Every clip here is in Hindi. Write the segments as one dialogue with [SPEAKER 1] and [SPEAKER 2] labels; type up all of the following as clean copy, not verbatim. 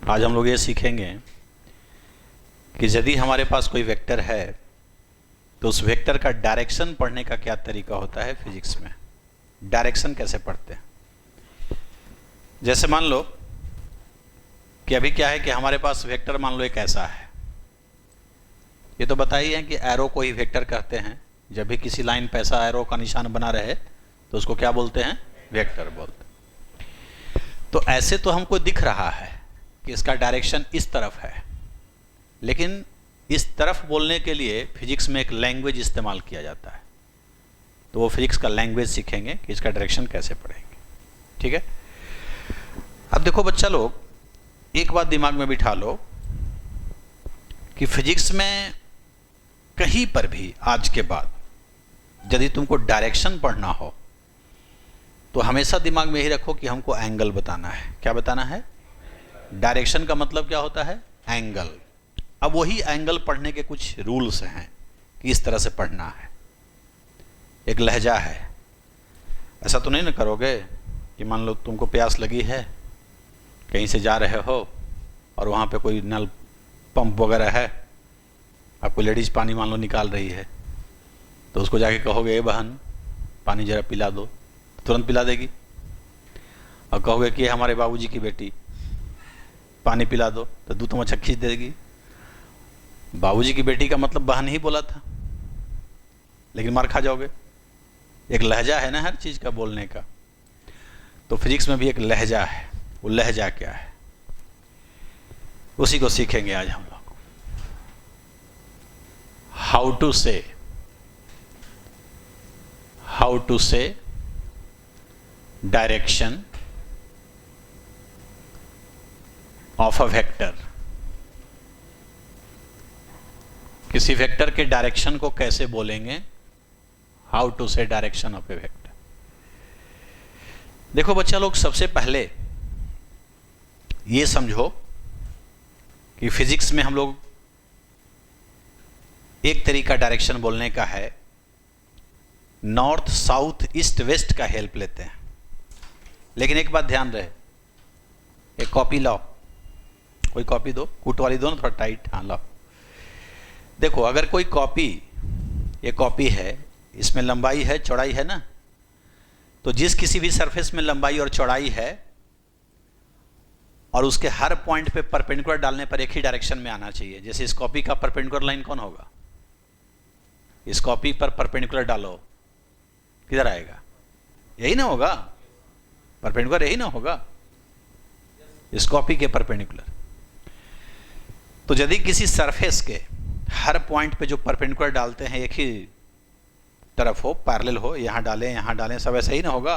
[SPEAKER 1] आज हम लोग ये सीखेंगे कि यदि हमारे पास कोई वेक्टर है तो उस वेक्टर का डायरेक्शन पढ़ने का क्या तरीका होता है फिजिक्स में। डायरेक्शन कैसे पढ़ते हैं। जैसे मान लो कि अभी क्या है कि हमारे पास वेक्टर मान लो एक ऐसा है। ये तो बताइए कि एरो को ही वेक्टर कहते हैं। जब भी किसी लाइन पे ऐसा एरो का निशान बना रहे तो उसको क्या बोलते हैं, वेक्टर बोलते हैं। तो ऐसे तो हमको दिख रहा है कि इसका डायरेक्शन इस तरफ है, लेकिन इस तरफ बोलने के लिए फिजिक्स में एक लैंग्वेज इस्तेमाल किया जाता है। तो वो फिजिक्स का लैंग्वेज सीखेंगे कि इसका डायरेक्शन कैसे पढ़ेंगे। ठीक है। अब देखो बच्चा लोग, एक बात दिमाग में बिठा लो कि फिजिक्स में कहीं पर भी आज के बाद यदि तुमको डायरेक्शन पढ़ना हो तो हमेशा दिमाग में ही रखो कि हमको एंगल बताना है। क्या बताना है? डायरेक्शन का मतलब क्या होता है? एंगल। अब वही एंगल पढ़ने के कुछ रूल्स हैं कि इस तरह से पढ़ना है। एक लहजा है। ऐसा तो नहीं ना करोगे कि मान लो तुमको प्यास लगी है, कहीं से जा रहे हो और वहाँ पे कोई नल पंप वगैरह है, आपको लेडीज पानी मान लो निकाल रही है, तो उसको जाके कहोगे ए बहन पानी जरा पिला दो, तुरंत पिला देगी। और कहोगे कि हमारे बाबूजी की बेटी पानी पिला दो, तो दूध तुम अच्छा खींच देगी। बाबूजी की बेटी का मतलब बहन ही बोला था, लेकिन मार खा जाओगे। एक लहजा है ना हर चीज का बोलने का। तो फिजिक्स में भी एक लहजा है। वो लहजा क्या है उसी को सीखेंगे आज हम लोग। हाउ टू से डायरेक्शन ऑफ अ वेक्टर। किसी वेक्टर के डायरेक्शन को कैसे बोलेंगे? हाउ टू से डायरेक्शन ऑफ ए वेक्टर। देखो बच्चा लोग, सबसे पहले ये समझो कि फिजिक्स में हम लोग एक तरीका डायरेक्शन बोलने का है, नॉर्थ साउथ ईस्ट वेस्ट का हेल्प लेते हैं। लेकिन एक बात ध्यान रहे, एक कॉपी लाओ, कोई कॉपी दो, कूट वाली दो ना, थोड़ा टाइट। हाँ लाओ। देखो, अगर कोई कॉपी, ये कॉपी है, इसमें लंबाई है चौड़ाई है ना, तो जिस किसी भी सरफेस में लंबाई और चौड़ाई है और उसके हर पॉइंट पे परपेंडिकुलर डालने पर एक ही डायरेक्शन में आना चाहिए। जैसे इस कॉपी का परपेंडिकुलर लाइन कौन होगा? इस कॉपी पर परपेंडिकुलर डालो, किधर आएगा? यही ना होगा, परपेंडिकुलर यही ना होगा, इस कॉपी के परपेंडिकुलर। तो यदि किसी सरफेस के हर पॉइंट पे जो परपेंडिकुलर डालते हैं एक ही तरफ हो, पैरेलल हो, यहां डालें, सब ऐसा ही ना होगा,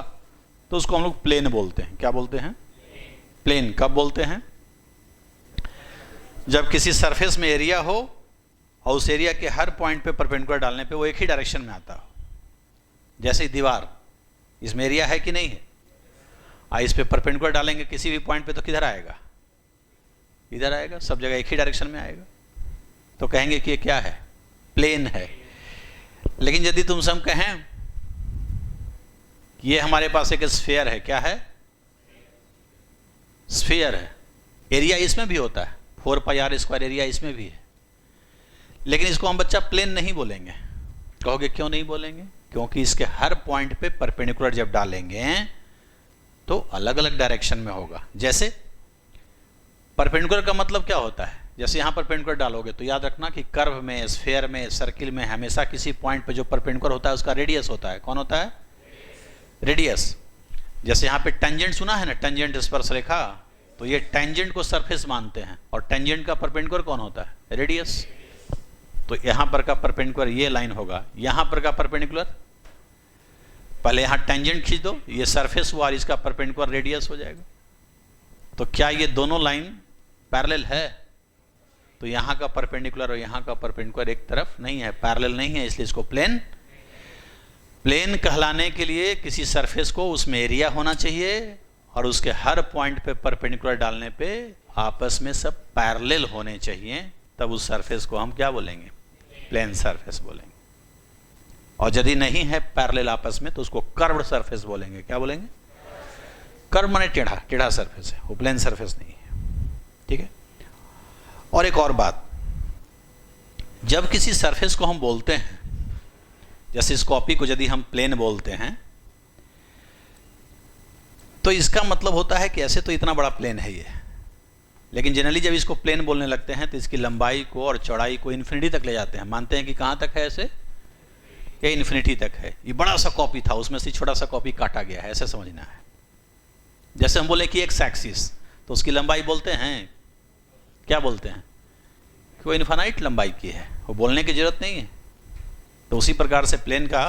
[SPEAKER 1] तो उसको हम लोग प्लेन बोलते हैं। क्या बोलते हैं? प्लेन। कब बोलते हैं? जब किसी सरफेस में एरिया हो और उस एरिया के हर पॉइंट पे परपेंडिकुलर डालने पे वो एक ही डायरेक्शन में आता हो। जैसे दीवार, इसमें एरिया है कि नहीं है, इस पे परपेंडिकुलर डालेंगे किसी भी पॉइंट पे तो किधर आएगा? इधर आएगा, सब जगह एक ही डायरेक्शन में आएगा। तो कहेंगे कि ये क्या है? प्लेन है। लेकिन यदि तुमसे हम कहें कि ये हमारे पास एक स्फीयर है, क्या है? स्फीयर है। एरिया इसमें भी होता है, 4πr² एरिया इसमें भी है, लेकिन इसको हम बच्चा प्लेन नहीं बोलेंगे। कहोगे क्यों नहीं बोलेंगे? क्योंकि इसके हर पॉइंट पे परपेंडिकुलर जब डालेंगे तो अलग अलग डायरेक्शन में होगा। जैसे परपेंडिकुलर का मतलब क्या होता है? जैसे यहां परपेंडिकुलर डालोगे तो याद रखना कि कर्व में, स्फीयर में, सर्किल में हमेशा किसी पॉइंट पे जो परपेंडिकुलर होता है उसका रेडियस होता है। कौन होता है? रेडियस। जैसे यहां पे टेंजेंट सुना है ना, टेंजेंट स्पर्श रेखा, तो ये टेंजेंट को सरफेस मानते हैं और टेंजेंट का परपेंडिकुलर कौन होता है? रेडियस। तो यहां पर का परपेंडिकुलर ये लाइन होगा, यहां पर का परपेंडिकुलर, पहले यहां टेंजेंट खींच दो, ये सरफेस हुआ और इसका परपेंडिकुलर रेडियस हो जाएगा। तो क्या ये दोनों लाइन पैरेलल है? तो यहां का परपेंडिकुलर और यहां का परपेंडिकुलर एक तरफ नहीं है, पैरेलल नहीं है, इसलिए इसको प्लेन। प्लेन कहलाने के लिए किसी सरफेस को उसमें एरिया होना चाहिए और उसके हर पॉइंट पे परपेंडिकुलर डालने पे आपस में सब पैरेलल होने चाहिए, तब उस सरफेस को हम क्या बोलेंगे? प्लेन सरफेस बोलेंगे। और यदि नहीं है पैरेलल आपस में तो उसको कर्व्ड सरफेस बोलेंगे। क्या बोलेंगे? कर्व माने टेढ़ा, टेढ़ा सरफेस है, वो प्लेन सरफेस नहीं है। ठीक है। और एक और बात, जब किसी सरफेस को हम बोलते हैं, जैसे इस कॉपी को यदि हम प्लेन बोलते हैं, तो इसका मतलब होता है कि ऐसे तो इतना बड़ा प्लेन है ये, लेकिन जनरली जब इसको प्लेन बोलने लगते हैं तो इसकी लंबाई को और चौड़ाई को इन्फिनिटी तक ले जाते हैं। मानते हैं कि कहां तक है, ऐसे ये इन्फिनिटी तक है। ये बड़ा सा कॉपी था, उसमें से छोटा सा कॉपी काटा गया है, ऐसे समझना है। जैसे हम बोले कि एक्स एक्सिस, तो उसकी लंबाई बोलते हैं, क्या बोलते हैं कि वो इन्फिनाइट लंबाई की है, वो बोलने की जरूरत नहीं है। तो उसी प्रकार से प्लेन का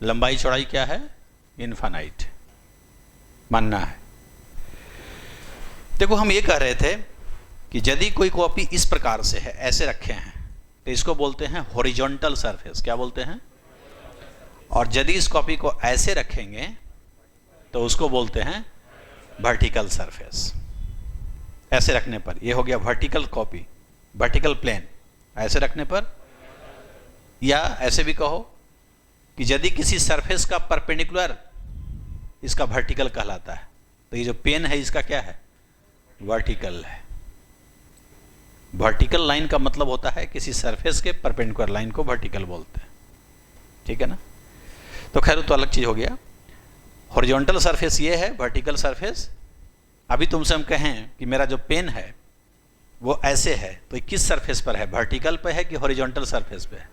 [SPEAKER 1] लंबाई चौड़ाई क्या है, इन्फिनाइट मानना है। देखो हम ये कह रहे थे कि यदि कोई कॉपी इस प्रकार से है, ऐसे रखे हैं, तो इसको बोलते हैं हॉरिजॉन्टल सरफेस। क्या बोलते हैं? और यदि इस कॉपी को ऐसे रखेंगे तो उसको बोलते हैं वर्टिकल सरफेस। ऐसे रखने पर ये हो गया वर्टिकल कॉपी, वर्टिकल प्लेन। ऐसे रखने पर, या ऐसे भी कहो कि यदि किसी सरफेस का परपेंडिकुलर इसका वर्टिकल कहलाता है, तो ये जो पेन है इसका क्या है, वर्टिकल है। वर्टिकल लाइन का मतलब होता है किसी सरफेस के परपेंडिकुलर लाइन को वर्टिकल बोलते हैं, ठीक है ना। तो खैर तो अलग चीज हो गया। हॉरिजॉन्टल सरफेस ये है, वर्टिकल सरफेस। अभी तुमसे हम कहें कि मेरा जो पेन है वो ऐसे है, तो ये किस सरफेस पर है, वर्टिकल पे है कि हॉरिजॉन्टल सरफेस पे है?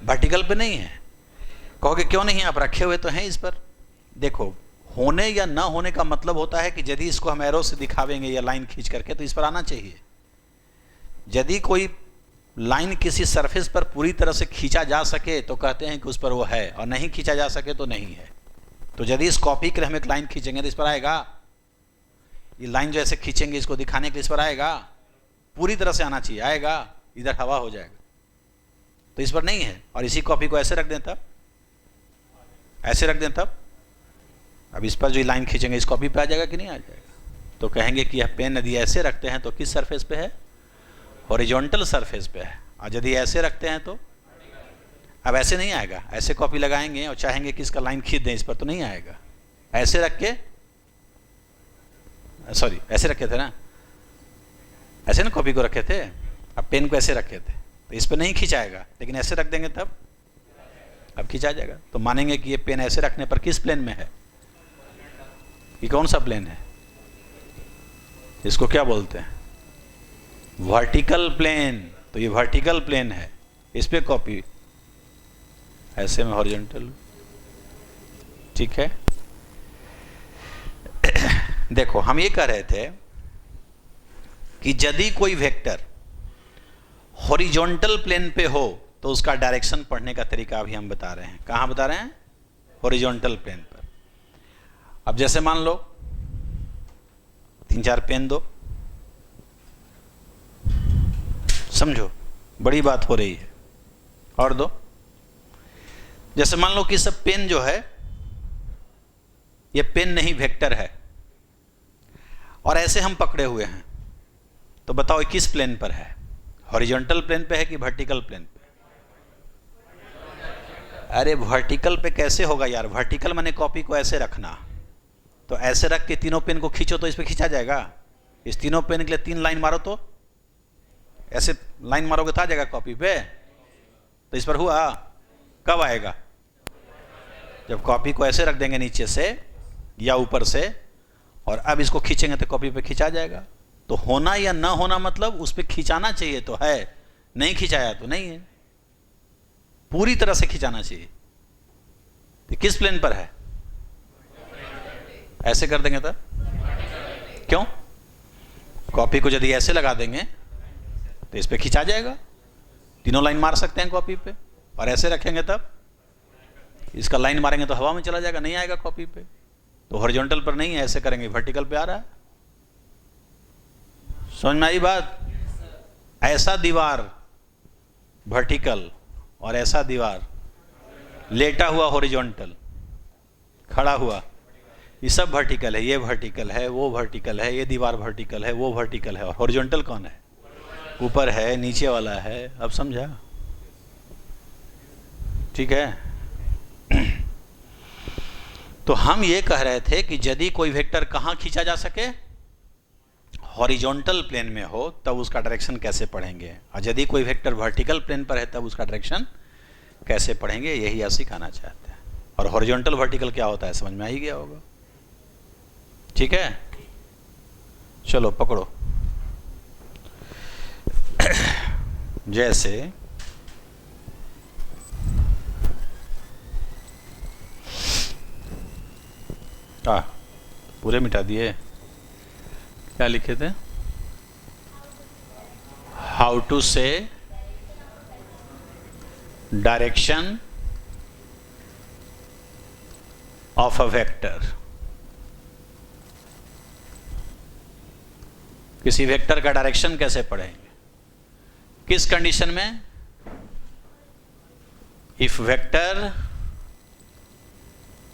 [SPEAKER 1] वर्टिकल पे नहीं है। कहोगे क्यों नहीं, आप रखे हुए तो हैं इस पर। देखो, होने या ना होने का मतलब होता है कि यदि इसको हम एरो से दिखावेंगे या लाइन खींच करके, तो इस पर आना चाहिए। यदि कोई लाइन किसी सरफेस पर पूरी तरह से खींचा जा सके तो कहते हैं कि उस पर वो है, और नहीं खींचा जा सके तो नहीं है। तो यदि इस कॉपी के लिए हम एक लाइन खींचेंगे तो इस पर आएगा, ये लाइन जो ऐसे खींचेंगे इसको दिखाने के लिए इस पर आएगा, पूरी तरह से आना चाहिए, आएगा, इधर हवा हो जाएगा। तो इस पर नहीं है। और इसी कॉपी को ऐसे रख दें तब, ऐसे रख दें तब, अब इस पर जो लाइन खींचेंगे इस कॉपी पे आ जाएगा कि नहीं आ जाएगा? तो कहेंगे कि यह पेन यदि ऐसे रखते हैं तो किस सरफेस पे है, हॉरिजॉन्टल सरफेस पे है। और यदि ऐसे रखते हैं तो, अब ऐसे नहीं आएगा। ऐसे कॉपी लगाएंगे और चाहेंगे कि इसका लाइन खींच दें इस पर, तो नहीं आएगा। ऐसे रख के, सॉरी ऐसे रखे थे ना, ऐसे ना कॉपी को रखे थे, अब पेन को ऐसे रखे थे, तो इस पर नहीं खींचाएगा, लेकिन ऐसे रख देंगे तब अब खींचा जाएगा। तो मानेंगे कि ये पेन ऐसे रखने पर किस प्लेन में है, ये कौन सा प्लेन है, इसको क्या बोलते हैं, वर्टिकल प्लेन। तो ये वर्टिकल प्लेन है, इस पे कॉपी, ऐसे में हॉरिजॉन्टल, ठीक है। देखो हम ये कह रहे थे कि यदि कोई वेक्टर हॉरिजॉन्टल प्लेन पे हो तो उसका डायरेक्शन पढ़ने का तरीका अभी हम बता रहे हैं। कहां बता रहे हैं? हॉरिजॉन्टल प्लेन पर। अब जैसे मान लो 3-4 पेन दो, समझो बड़ी बात हो रही है, और दो। जैसे मान लो कि सब पेन जो है ये पेन नहीं वेक्टर है, और ऐसे हम पकड़े हुए हैं, तो बताओ किस प्लेन पर है, हॉरिजॉन्टल प्लेन पे है कि वर्टिकल प्लेन पे? अरे वर्टिकल पे कैसे होगा यार, वर्टिकल माने कॉपी को ऐसे रखना। तो ऐसे रख के तीनों पेन को खींचो तो इस पे खींचा जाएगा। इस तीनों पेन के लिए 3 लाइन मारो, तो ऐसे लाइन मारोगे तो आ जाएगा कॉपी पे। तो इस पर हुआ, कब आएगा? जब कॉपी को ऐसे रख देंगे नीचे से या ऊपर से, और अब इसको खींचेंगे तो कॉपी पे खींचा जाएगा। तो होना या ना होना मतलब उस पर खींचाना चाहिए तो है, नहीं खींचाया तो नहीं है, पूरी तरह से खींचाना चाहिए। तो किस प्लेन पर है? ऐसे कर देंगे तो क्यों? कॉपी को यदि ऐसे लगा देंगे तो इस पे खींचा जाएगा, तीनों लाइन मार सकते हैं कॉपी पे। और ऐसे रखेंगे तब इसका लाइन मारेंगे तो हवा में चला जाएगा, नहीं आएगा कॉपी पे। तो हॉरिजॉन्टल पर नहीं है, ऐसे करेंगे वर्टिकल पे आ रहा है। समझ में आई बात? ऐसा दीवार वर्टिकल और ऐसा दीवार लेटा हुआ हॉरिजॉन्टल, खड़ा हुआ, ये सब वर्टिकल है। ये वर्टिकल है, वो वर्टिकल है, ये दीवार वर्टिकल है, वो वर्टिकल है। और हॉरिजॉन्टल कौन है? ऊपर है, नीचे वाला है। अब समझा? ठीक है। तो हम ये कह रहे थे कि यदि कोई वेक्टर कहां खींचा जा सके, हॉरिजॉन्टल प्लेन में हो तब उसका डायरेक्शन कैसे पढ़ेंगे, और यदि कोई वेक्टर वर्टिकल प्लेन पर है तब उसका डायरेक्शन कैसे पढ़ेंगे, यही आप सिखाना चाहते हैं। और हॉरिजॉन्टल वर्टिकल क्या होता है समझ में आ ही गया होगा। ठीक है, चलो पकड़ो। जैसे पूरे मिटा दिए, क्या लिखे थे? हाउ टू से डायरेक्शन ऑफ अ वेक्टर। किसी वेक्टर का डायरेक्शन कैसे पढ़ेंगे, किस कंडीशन में? इफ वेक्टर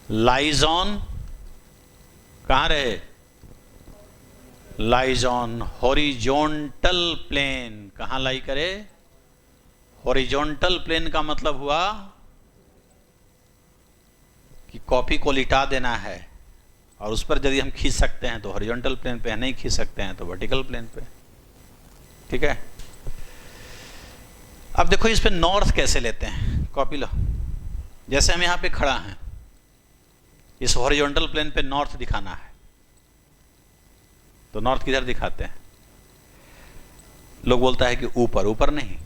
[SPEAKER 1] लाइज ऑन, कहां रहे? Lies on horizontal plane. कहां लाई करे? हॉरिजॉन्टल प्लेन का मतलब हुआ कि कॉपी को लिटा देना है, और उस पर यदि हम खींच सकते हैं तो हॉरिजॉन्टल प्लेन पे, नहीं खींच सकते हैं तो वर्टिकल प्लेन पे। ठीक है, अब देखो इस पे नॉर्थ कैसे लेते हैं, कॉपी लो। जैसे हम यहां पे खड़ा हैं, इस हॉरिजॉन्टल प्लेन पे नॉर्थ दिखाना है, तो नॉर्थ किधर दिखाते हैं? लोग बोलता है कि ऊपर। ऊपर नहीं,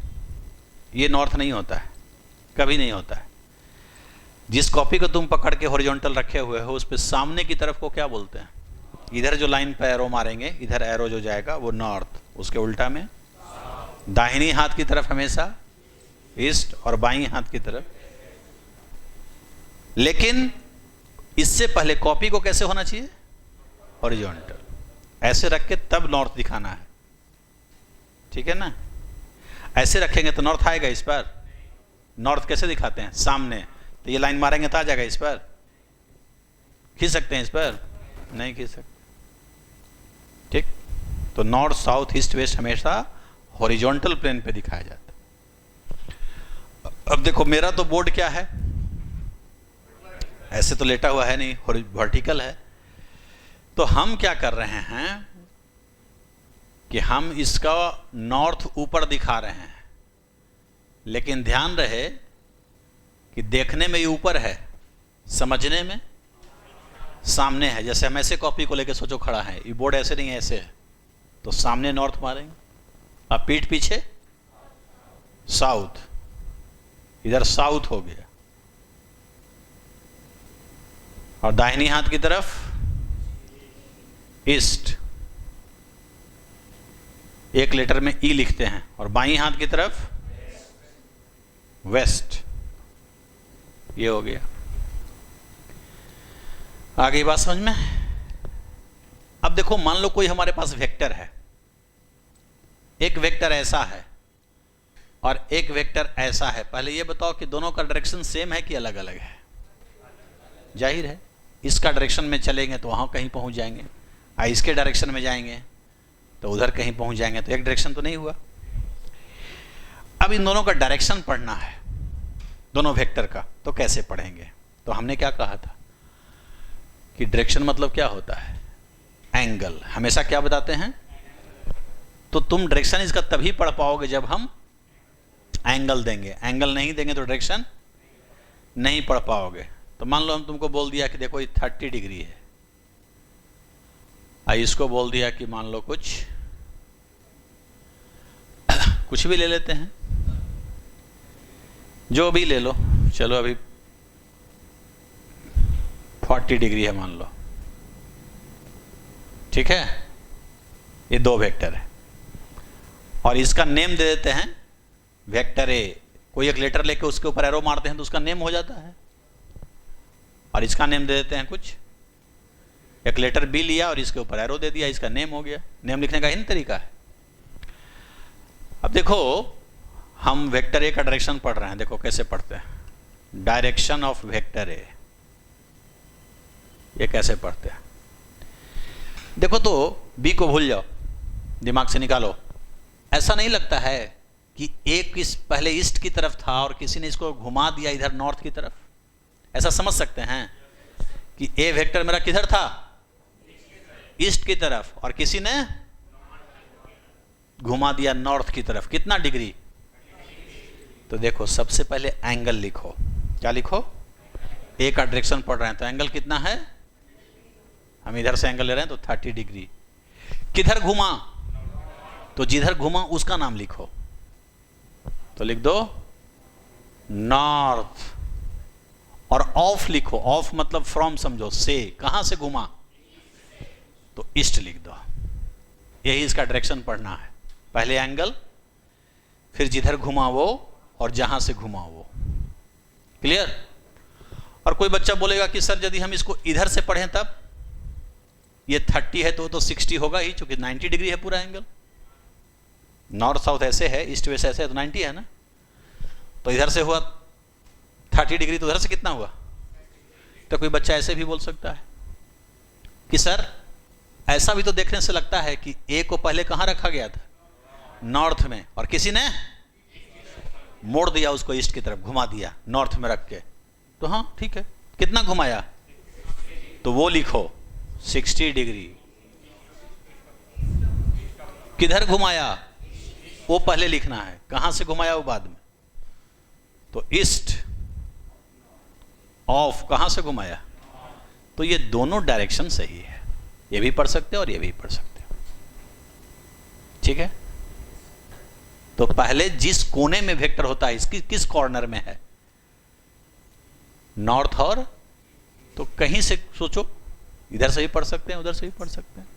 [SPEAKER 1] ये नॉर्थ नहीं होता है, कभी नहीं होता है। जिस कॉपी को तुम पकड़ के हॉरिजॉन्टल रखे हुए हो उस पे सामने की तरफ को क्या बोलते हैं? इधर जो लाइन पे एरो मारेंगे, इधर एरो जो जाएगा वो नॉर्थ, उसके उल्टा में दाहिनी हाथ की तरफ हमेशा ईस्ट, और बाईं हाथ की तरफ। लेकिन इससे पहले कॉपी को कैसे होना चाहिए? हॉरिजॉन्टल, ऐसे रख के तब नॉर्थ दिखाना है। ठीक है ना? ऐसे रखेंगे तो नॉर्थ आएगा इस पर। नॉर्थ कैसे दिखाते हैं? सामने, तो ये लाइन मारेंगे तो आ जाएगा इस पर। खींच सकते हैं इस पर? नहीं खींच सकते। ठीक, तो नॉर्थ साउथ ईस्ट वेस्ट हमेशा हॉरिजॉन्टल प्लेन पे दिखाया जाता है। अब देखो मेरा तो बोर्ड क्या है, ऐसे तो लेटा हुआ है नहीं, वर्टिकल है। तो हम क्या कर रहे हैं कि हम इसका नॉर्थ ऊपर दिखा रहे हैं, लेकिन ध्यान रहे कि देखने में ये ऊपर है, समझने में सामने है। जैसे हम ऐसे कॉपी को लेकर सोचो खड़ा है, ये बोर्ड ऐसे नहीं है, ऐसे है, तो सामने नॉर्थ मारेंगे, अब पीठ पीछे साउथ, इधर साउथ हो गया, और दाहिनी हाथ की तरफ ईस्ट, एक लेटर में ई लिखते हैं, और बाईं हाथ की तरफ वेस्ट। ये हो गया। आ गई बात समझ में? अब देखो मान लो कोई हमारे पास वेक्टर है, एक वेक्टर ऐसा है और एक वेक्टर ऐसा है। पहले ये बताओ कि दोनों का डायरेक्शन सेम है कि अलग अलग है? जाहिर है, इसका डायरेक्शन में चलेंगे तो वहां कहीं पहुंच जाएंगे, इसके डायरेक्शन में जाएंगे तो उधर कहीं पहुंच जाएंगे, तो एक डायरेक्शन तो नहीं हुआ। अब इन दोनों का डायरेक्शन पढ़ना है, दोनों वेक्टर का, तो कैसे पढ़ेंगे? तो हमने क्या कहा था कि डायरेक्शन मतलब क्या होता है? एंगल। हमेशा क्या बताते हैं? तो तुम डायरेक्शन इसका तभी पढ़ पाओगे जब हम एंगल देंगे। एंगल नहीं देंगे तो डायरेक्शन नहीं पढ़ पाओगे। तो मान लो हम तुमको बोल दिया कि देखो ये 30 डिग्री है, इसको बोल दिया कि मान लो कुछ भी ले लेते हैं, जो भी ले लो, चलो अभी 40 डिग्री है मान लो। ठीक है, ये दो वेक्टर है और इसका नेम दे देते हैं वेक्टर ए। कोई एक लेटर लेके उसके ऊपर एरो मारते हैं तो उसका नेम हो जाता है, और इसका नेम दे देते हैं कुछ, एक लेटर बी लिया और इसके ऊपर एरो दे दिया, इसका नेम हो गया। नेम लिखने का ही तरीका है। अब देखो हम वेक्टर ए का डायरेक्शन पढ़ रहे हैं, देखो कैसे पढ़ते हैं। डायरेक्शन ऑफ वेक्टर ए, ये कैसे पढ़ते हैं? देखो तो बी को भूल जाओ, दिमाग से निकालो। ऐसा नहीं लगता है कि एक पहले ईस्ट की तरफ था और किसी ने इसको घुमा दिया इधर नॉर्थ की तरफ? ऐसा समझ सकते हैं कि ए वेक्टर मेरा किधर था? ईस्ट की तरफ, और किसी ने घुमा दिया नॉर्थ की तरफ, कितना डिग्री? तो देखो सबसे पहले एंगल लिखो। क्या लिखो? ए का डायरेक्शन पढ़ रहे हैं तो एंगल कितना है? हम इधर से एंगल ले रहे हैं तो 30 डिग्री। किधर घुमा? तो जिधर घुमा उसका नाम लिखो। तो लिख दो नॉर्थ, और ऑफ लिखो। ऑफ मतलब फ्रॉम समझो, से। कहां से घुमा? तो ईस्ट लिख दो। यही इसका डायरेक्शन पढ़ना है। पहले एंगल, फिर जिधर घुमा वो, और जहां से घुमा वो। क्लियर? और कोई बच्चा बोलेगा कि सर यदि हम इसको इधर से पढ़ें तब ये 30 है तो 60 होगा ही, क्योंकि 90 डिग्री है पूरा एंगल। नॉर्थ साउथ ऐसे है, ईस्ट वेस्ट ऐसे है, तो 90 है ना। तो इधर से हुआ 30 डिग्री, तो उधर से कितना हुआ? तो कोई बच्चा ऐसे भी बोल सकता है कि सर ऐसा भी तो देखने से लगता है कि ए को पहले कहां रखा गया था? नॉर्थ में, और किसी ने मोड़ दिया उसको, ईस्ट की तरफ घुमा दिया नॉर्थ में रख के। तो हाँ ठीक है, कितना घुमाया? तो वो लिखो 60 डिग्री। किधर घुमाया? वो पहले लिखना है, कहां से घुमाया वो बाद में। तो ईस्ट ऑफ, कहां से घुमाया? तो ये दोनों डायरेक्शन सही है, ये भी पढ़ सकते हो और ये भी पढ़ सकते हो। ठीक है? तो पहले जिस कोने में वेक्टर होता है, इसकी किस कॉर्नर में है? नॉर्थ। और तो कहीं से सोचो, इधर से भी पढ़ सकते हैं, उधर से भी पढ़ सकते हैं।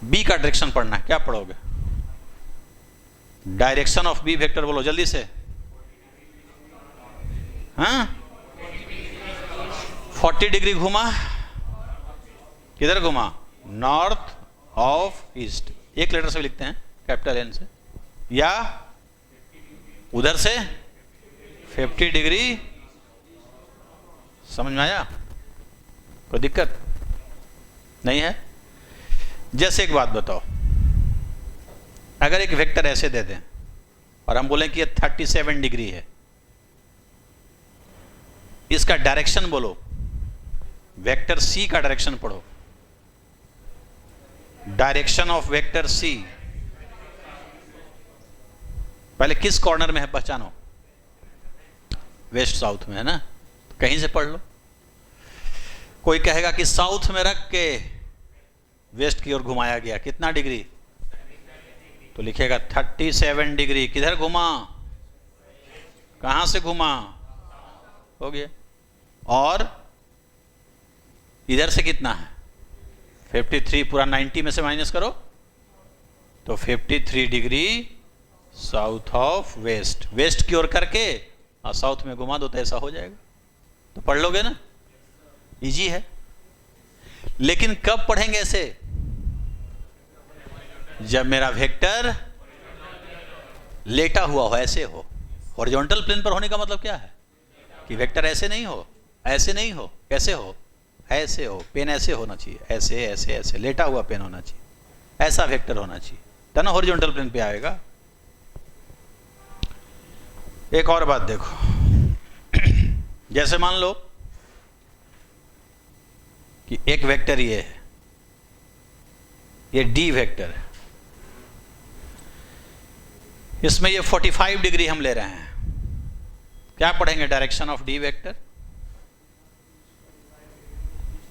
[SPEAKER 1] बी का डायरेक्शन पढ़ना है, क्या पढ़ोगे? डायरेक्शन ऑफ बी वेक्टर बोलो जल्दी से। हाँ, 40 डिग्री घुमा। किधर घुमा? North of east. एक लेटर से भी लिखते हैं, कैपिटल एन से, या उधर से 50 डिग्री। समझ में आया? कोई दिक्कत नहीं है? जैसे एक बात बताओ, अगर एक वेक्टर ऐसे दे दें और हम बोलें कि ये 37 डिग्री है, इसका डायरेक्शन बोलो। वेक्टर सी का डायरेक्शन पढ़ो। डायरेक्शन ऑफ वेक्टर सी पहले किस कॉर्नर में है पहचानो? वेस्ट साउथ में है ना, तो कहीं से पढ़ लो। कोई कहेगा कि साउथ में रख के वेस्ट की ओर घुमाया गया, कितना डिग्री? तो लिखेगा 37 डिग्री। किधर घुमा? कहां से घुमा? हो गया। और इधर से कितना है? 53। पूरा 90 में से माइनस करो तो 53 degree south of west. West की ओर करके और साउथ में घुमा दो तो ऐसा हो जाएगा। तो पढ़ लोगे ना, इजी है। लेकिन कब पढ़ेंगे ऐसे? जब मेरा वेक्टर लेटा हुआ हो, ऐसे हो। हॉरिजॉन्टल प्लेन पर होने का मतलब क्या है? कि वेक्टर ऐसे नहीं हो, ऐसे नहीं हो, कैसे हो? ऐसे हो। पेन ऐसे होना चाहिए, ऐसे ऐसे ऐसे लेटा हुआ पेन होना चाहिए, ऐसा वेक्टर होना चाहिए, तब ना हॉरिजॉन्टल प्लेन पे आएगा। एक और बात देखो, जैसे मान लो कि एक वेक्टर ये है, ये डी वेक्टर है, इसमें ये 45 डिग्री हम ले रहे हैं। क्या पढ़ेंगे? Direction of D vector.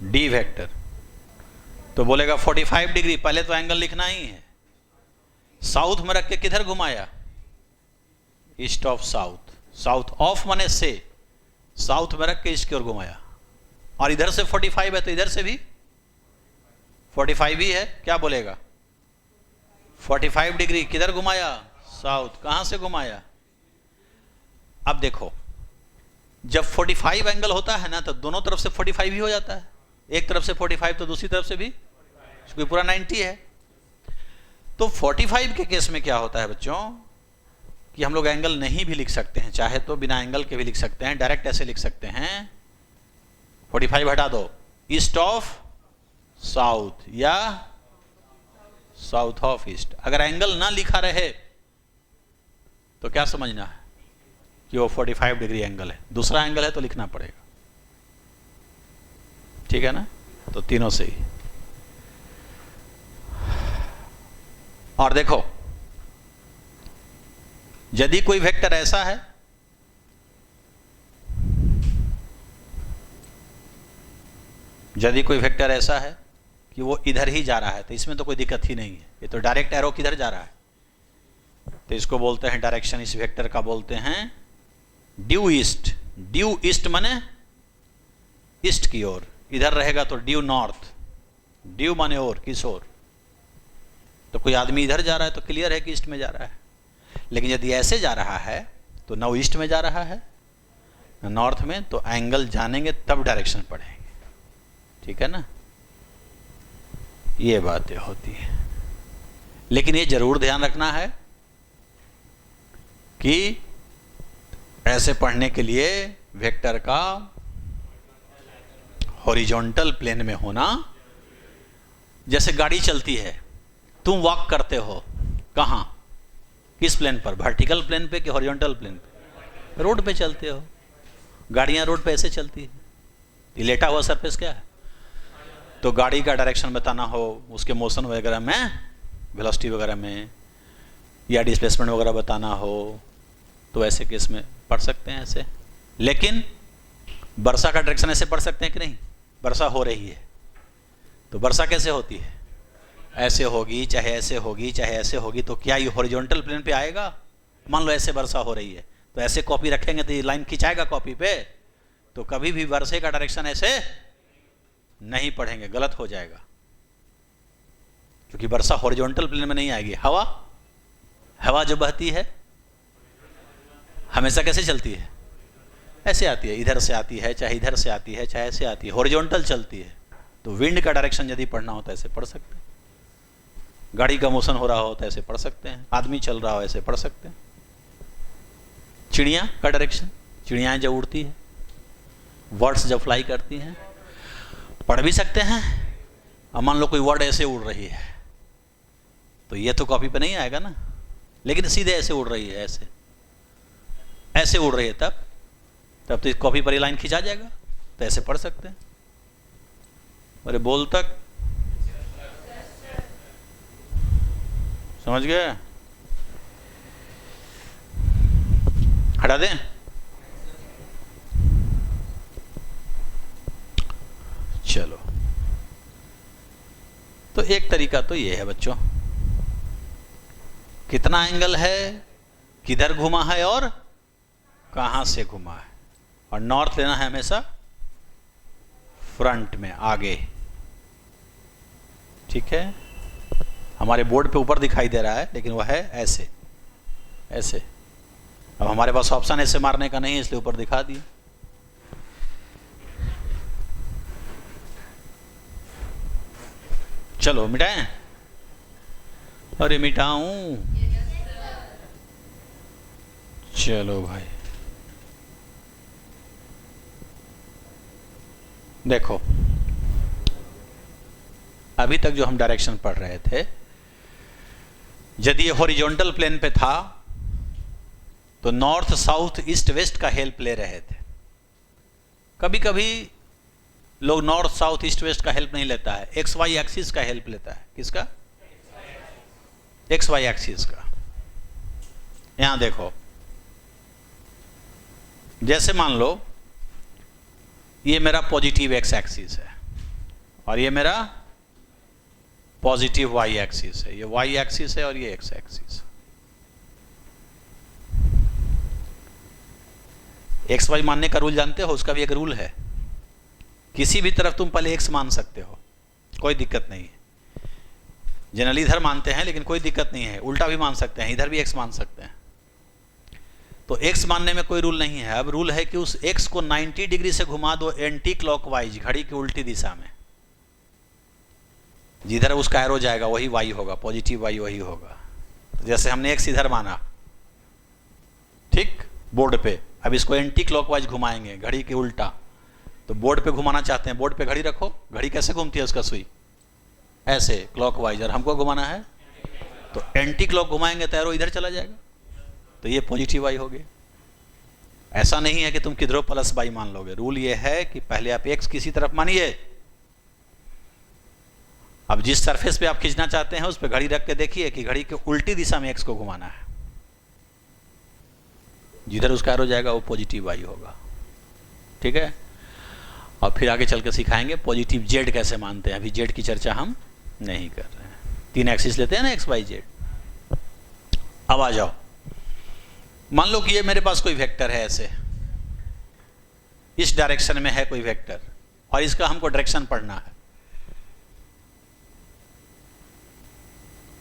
[SPEAKER 1] D vector तो बोलेगा 45 डिग्री। पहले तो एंगल लिखना ही है। साउथ में रख के किधर घुमाया? East of south. South of माने से, साउथ में रख के ईस्ट की ओर घुमाया। और इधर से 45 है तो इधर से भी 45 ही है। क्या बोलेगा? 45 डिग्री। किधर घुमाया? साउथ। कहां से घुमाया? अब देखो, जब 45 एंगल होता है ना तो दोनों तरफ से 45 ही हो जाता है। एक तरफ से 45 तो दूसरी तरफ से भी, क्योंकि पूरा 90 है। तो 45 के केस में क्या होता है बच्चों, कि हम लोग एंगल नहीं भी लिख सकते हैं, चाहे तो बिना एंगल के भी लिख सकते हैं। डायरेक्ट ऐसे लिख सकते हैं, 45 हटा दो, ईस्ट ऑफ साउथ या साउथ ऑफ ईस्ट। अगर एंगल ना लिखा रहे तो क्या समझना है कि वो 45 डिग्री एंगल है। दूसरा एंगल है तो लिखना पड़ेगा। ठीक है ना? तो तीनों से ही। और देखो, यदि कोई वेक्टर ऐसा है, यदि कोई वेक्टर ऐसा है कि वो इधर ही जा रहा है, तो इसमें तो कोई दिक्कत ही नहीं है, ये तो डायरेक्ट एरो किधर जा रहा है, तो इसको बोलते हैं डायरेक्शन, इस वेक्टर का बोलते हैं ड्यू ईस्ट। ड्यू ईस्ट माने ईस्ट की ओर, इधर रहेगा तो ड्यू नॉर्थ, ड्यू माने ओर, किस ओर, तो कोई आदमी इधर जा रहा है तो क्लियर है कि ईस्ट में जा रहा है। लेकिन यदि ऐसे जा रहा है तो न ईस्ट में जा रहा है न नॉर्थ में, तो एंगल जानेंगे तब डायरेक्शन पढ़ेंगे, ठीक है ना, ये बातें होती है। लेकिन ये जरूर ध्यान रखना है कि ऐसे पढ़ने के लिए वेक्टर का हॉरिजॉन्टल प्लेन में होना। जैसे गाड़ी चलती है, तुम वॉक करते हो कहां, किस प्लेन पर, वर्टिकल प्लेन पे कि हॉरिजॉन्टल प्लेन पे, रोड पे चलते हो। गाड़ियां रोड पे ऐसे चलती है, ये लेटा हुआ सरफेस क्या है, तो गाड़ी का डायरेक्शन बताना हो, उसके मोशन वगैरह में, वेलोसिटी वगैरह में, या डिस्प्लेसमेंट वगैरह बताना हो, तो ऐसे केस में पढ़ सकते हैं ऐसे। लेकिन वर्षा का डायरेक्शन ऐसे पढ़ सकते हैं कि नहीं, वर्षा हो रही है तो वर्षा कैसे होती है, ऐसे होगी, चाहे ऐसे होगी, चाहे ऐसे होगी, तो क्या ये हॉरिजॉन्टल प्लेन पे आएगा। मान लो ऐसे वर्षा हो रही है, तो ऐसे कॉपी रखेंगे तो ये लाइन खिंचाएगा कॉपी पे, तो कभी भी वर्षे का डायरेक्शन ऐसे नहीं पढ़ेंगे, गलत हो जाएगा, क्योंकि वर्षा हॉरिजॉन्टल प्लेन में नहीं आएगी। हवा, हवा जो बहती है हमेशा कैसे चलती है, ऐसे आती है, इधर से आती है, चाहे इधर से आती है, चाहे ऐसे आती है, हॉरिजॉन्टल चलती है। तो विंड का डायरेक्शन यदि पढ़ना हो तो ऐसे पढ़ सकते हैं, गाड़ी का मोशन हो रहा हो तो ऐसे पढ़ सकते हैं, आदमी चल रहा हो ऐसे पढ़ सकते हैं। चिड़िया का डायरेक्शन, चिड़ियाएं जब उड़ती है, वर्ड्स जब फ्लाई करती हैं, पढ़ भी सकते हैं। अब मान लो कोई वर्ड ऐसे उड़ रही है, तो ये तो कॉपी पे नहीं आएगा ना, लेकिन सीधे ऐसे उड़ रही है, ऐसे ऐसे उड़ रही है, तब तो इस कॉपी पर ये लाइन खिंचा जाएगा, तो ऐसे पढ़ सकते हैं। अरे बोल तक समझ गए, हटा दें। चलो, तो एक तरीका तो ये है बच्चों, कितना एंगल है, किधर घुमा है और कहां से घुमा है, और नॉर्थ लेना है हमेशा फ्रंट में, आगे, ठीक है। हमारे बोर्ड पे ऊपर दिखाई दे रहा है, लेकिन वह है ऐसे ऐसे। अब हमारे पास ऑप्शन ऐसे मारने का नहीं है, इसलिए ऊपर दिखा दिया। चलो मिटाएं, अरे मिटाऊं, चलो भाई देखो, अभी तक जो हम डायरेक्शन पढ़ रहे थे, यदि ये हॉरिजॉन्टल प्लेन पे था तो नॉर्थ साउथ ईस्ट वेस्ट का हेल्प ले रहे थे। कभी कभी लोग नॉर्थ साउथ ईस्ट वेस्ट का हेल्प नहीं लेता है, एक्स वाई एक्सिस का हेल्प लेता है। किसका? एक्स वाई एक्सिस का। यहां देखो, जैसे मान लो ये मेरा पॉजिटिव एक्स एक्सिस है और ये मेरा पॉजिटिव वाई एक्सिस है, ये वाई एक्सिस है और ये एक्स एक्सिस। एक्स वाई मानने का रूल जानते हो? उसका भी एक रूल है, किसी भी तरफ तुम पहले एक्स मान सकते हो, कोई दिक्कत नहीं है। जनरली इधर मानते हैं लेकिन कोई दिक्कत नहीं है, उल्टा भी मान सकते हैं, इधर भी एक्स मान सकते हैं। तो एक्स मानने में कोई रूल नहीं है। अब रूल है कि उस एक्स को 90 डिग्री से घुमा दो एंटी क्लॉकवाइज, घड़ी की उल्टी दिशा में। जिधर उसका एरो जाएगा वही वाई होगा, पॉजिटिव वाई वही होगा। तो जैसे हमने एक्स इधर माना, ठीक, बोर्ड पे, अब इसको एंटी क्लॉकवाइज घुमाएंगे, घड़ी के उल्टा। तो बोर्ड पे घुमाना चाहते हैं, बोर्ड पे घड़ी रखो, घड़ी कैसे घूमती है उसका सुई? ऐसे क्लॉकवाइज। और हमको घुमाना है तो एंटी क्लॉक घुमाएंगे तो एरो इधर चला जाएगा, तो ये पॉजिटिव वाई हो गया। ऐसा नहीं है कि तुम किधरों प्लस वाई मान लोगे। रूल ये है कि पहले आप एक्स किसी तरफ मानिए, अब जिस सरफेस पे आप खींचना चाहते हैं उस पर घड़ी रख के देखिए कि घड़ी के उल्टी दिशा में एक्स को घुमाना है, जिधर उसका एरो जाएगा वो पॉजिटिव वाई होगा। ठीक है, और फिर आगे चल के सिखाएंगे पॉजिटिव जेड कैसे मानते हैं। अभी जेड की चर्चा हम नहीं कर रहे हैं। 3 एक्सिस लेते हैं ना, एक्स वाई जेड। अब आ जाओ, मान लो कि ये मेरे पास कोई वेक्टर है, ऐसे इस डायरेक्शन में है कोई वेक्टर, और इसका हमको डायरेक्शन पढ़ना है।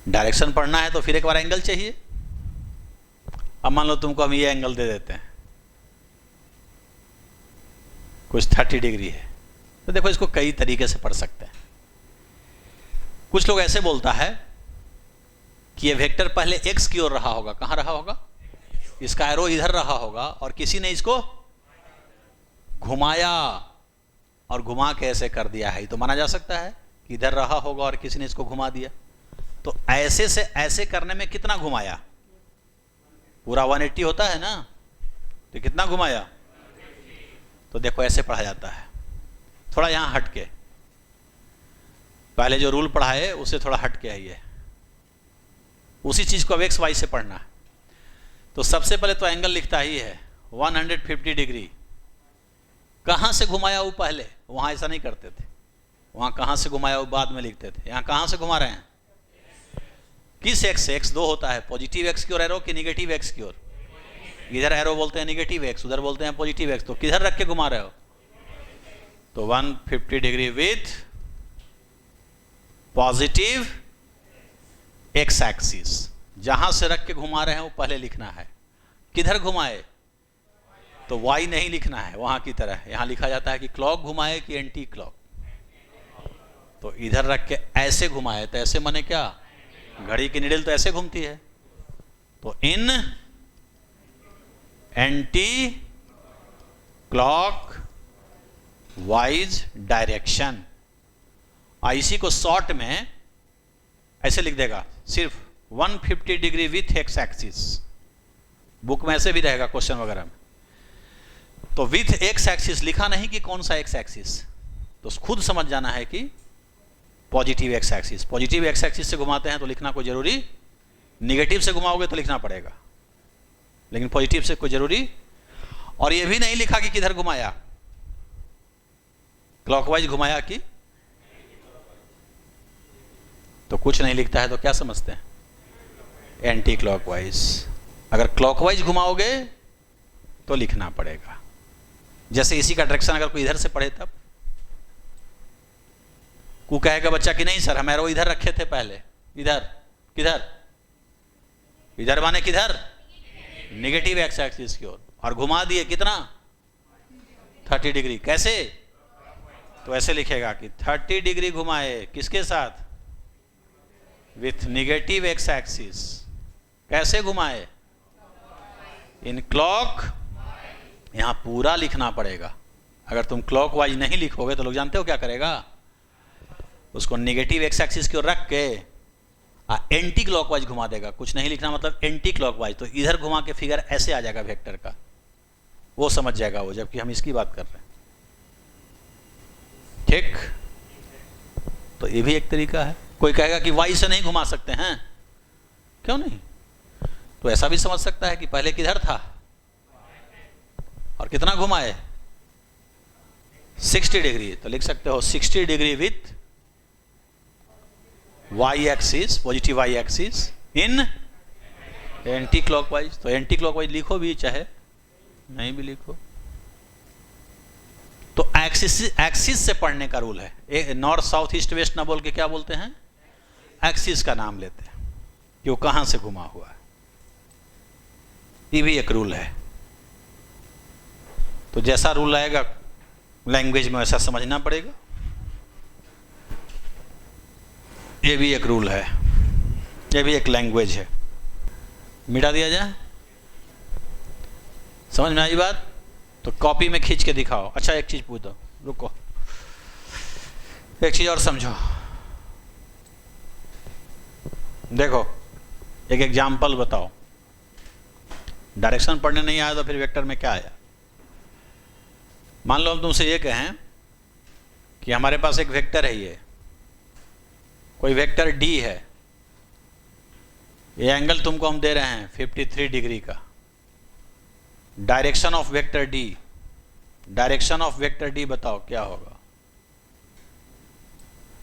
[SPEAKER 1] डायरेक्शन पढ़ना है तो फिर एक बार एंगल चाहिए। अब मान लो तुमको हम ये एंगल दे देते हैं, कुछ 30 डिग्री है, तो देखो इसको कई तरीके से पढ़ सकते हैं। कुछ लोग ऐसे बोलता है कि ये वेक्टर पहले एक्स की ओर रहा होगा। कहां रहा होगा? इसका एरो इधर रहा होगा और किसी ने इसको घुमाया और घुमा के ऐसे कर दिया है, तो माना जा सकता है कि इधर रहा होगा और किसी ने इसको घुमा दिया। तो ऐसे से ऐसे करने में कितना घुमाया? पूरा 180 होता है ना, तो कितना घुमाया? तो देखो ऐसे पढ़ा जाता है। थोड़ा यहां हट के, पहले जो रूल पढ़ाए उससे थोड़ा हट के आइए, उसी चीज को अब एक्स वाई से पढ़ना है। तो सबसे पहले तो एंगल लिखता ही है 150 डिग्री। कहां से घुमाया वो पहले? वहां ऐसा नहीं करते थे, वहां कहां से घुमाया वो बाद में लिखते थे। यहां कहां से घुमा रहे हैं? किस एक्स से? एक्स 2 होता है, पॉजिटिव एक्स की ओर एरो कि निगेटिव एक्स की ओर? इधर एरो बोलते हैं निगेटिव एक्स, उधर बोलते हैं पॉजिटिव एक्स। तो किधर रख के घुमा रहे हो? तो 150 degree with positive x axis. जहां से रख के घुमा रहे हैं वो पहले लिखना है। किधर घुमाए? तो वाई नहीं लिखना है वहां की तरह। यहां लिखा जाता है कि क्लॉक घुमाए कि एंटी क्लॉक। तो इधर रख के ऐसे घुमाए, तो ऐसे माने क्या? घड़ी की निडल तो ऐसे घूमती है, तो इन एंटी क्लॉक वाइज डायरेक्शन। इसी को शॉर्ट में ऐसे लिख देगा, सिर्फ 150 degree with x axis. Book में ऐसे भी रहेगा क्वेश्चन वगैरह में। तो विथ एक्स एक्सिस लिखा नहीं कि कौन सा एक्स एक्सिस, तो खुद समझ जाना है कि positive x axis. Positive x axis से घुमाते हैं तो लिखना कोई जरूरी, निगेटिव से घुमाओगे तो लिखना पड़ेगा, लेकिन पॉजिटिव से कोई जरूरी। और यह भी नहीं लिखा कि किधर घुमाया, क्लॉकवाइज घुमाया कि, तो कुछ नहीं लिखता है तो क्या समझते हैं? Anti clockwise. अगर क्लॉकवाइज घुमाओगे तो लिखना पड़ेगा। जैसे इसी का डायरेक्शन अगर कोई इधर से पढ़े तब को कहेगा बच्चा कि नहीं सर हम एरो इधर रखे थे पहले। इधर किधर? इधर माने किधर? नेगेटिव एक्स एक्सिस की ओर, और घुमा दिए कितना? 30 डिग्री। कैसे? तो ऐसे लिखेगा कि 30 डिग्री घुमाए, किसके साथ? With negative x axis. कैसे घुमाए? इन क्लॉक। यहां पूरा लिखना पड़ेगा। अगर तुम क्लॉक वाइज नहीं लिखोगे तो लोग जानते हो क्या करेगा? उसको नेगेटिव एक्स एक्सिस की ओर रख के एंटी क्लॉकवाइज घुमा देगा। कुछ नहीं लिखना मतलब एंटी क्लॉकवाइज। तो इधर घुमा के फिगर ऐसे आ जाएगा वेक्टर का, वो समझ जाएगा वो, जबकि हम इसकी बात कर रहे हैं। ठीक, तो ये भी एक तरीका है। कोई कहेगा कि वाई से नहीं घुमा सकते हैं, क्यों नहीं? तो ऐसा भी समझ सकता है कि पहले किधर था और कितना घुमाए? 60 डिग्री। तो लिख सकते हो 60 degree with Y axis, positive Y axis in anti clockwise. तो एंटी क्लॉकवाइज लिखो भी चाहे नहीं भी लिखो। तो एक्सिस से पढ़ने का रूल है। नॉर्थ साउथ ईस्ट वेस्ट ना बोल के क्या बोलते हैं? एक्सिस का नाम लेते हैं कि वो कहां से घुमा हुआ है। ये भी एक रूल है। तो जैसा रूल आएगा लैंग्वेज में वैसा समझना पड़ेगा। ये भी एक रूल है, ये भी एक लैंग्वेज है। मिटा दिया जाए, समझ में आई बात? तो कॉपी में खींच के दिखाओ। अच्छा एक चीज पूछ दो, रुको, एक चीज और समझो। देखो एक एग्जाम्पल बताओ। डायरेक्शन पढ़ने नहीं आया तो फिर वेक्टर में क्या आया? मान लो हम तुमसे ये कहें कि हमारे पास एक वेक्टर है, ये कोई वेक्टर डी है, ये एंगल तुमको हम दे रहे हैं 53 डिग्री का। Direction of vector D, direction of vector D बताओ क्या होगा,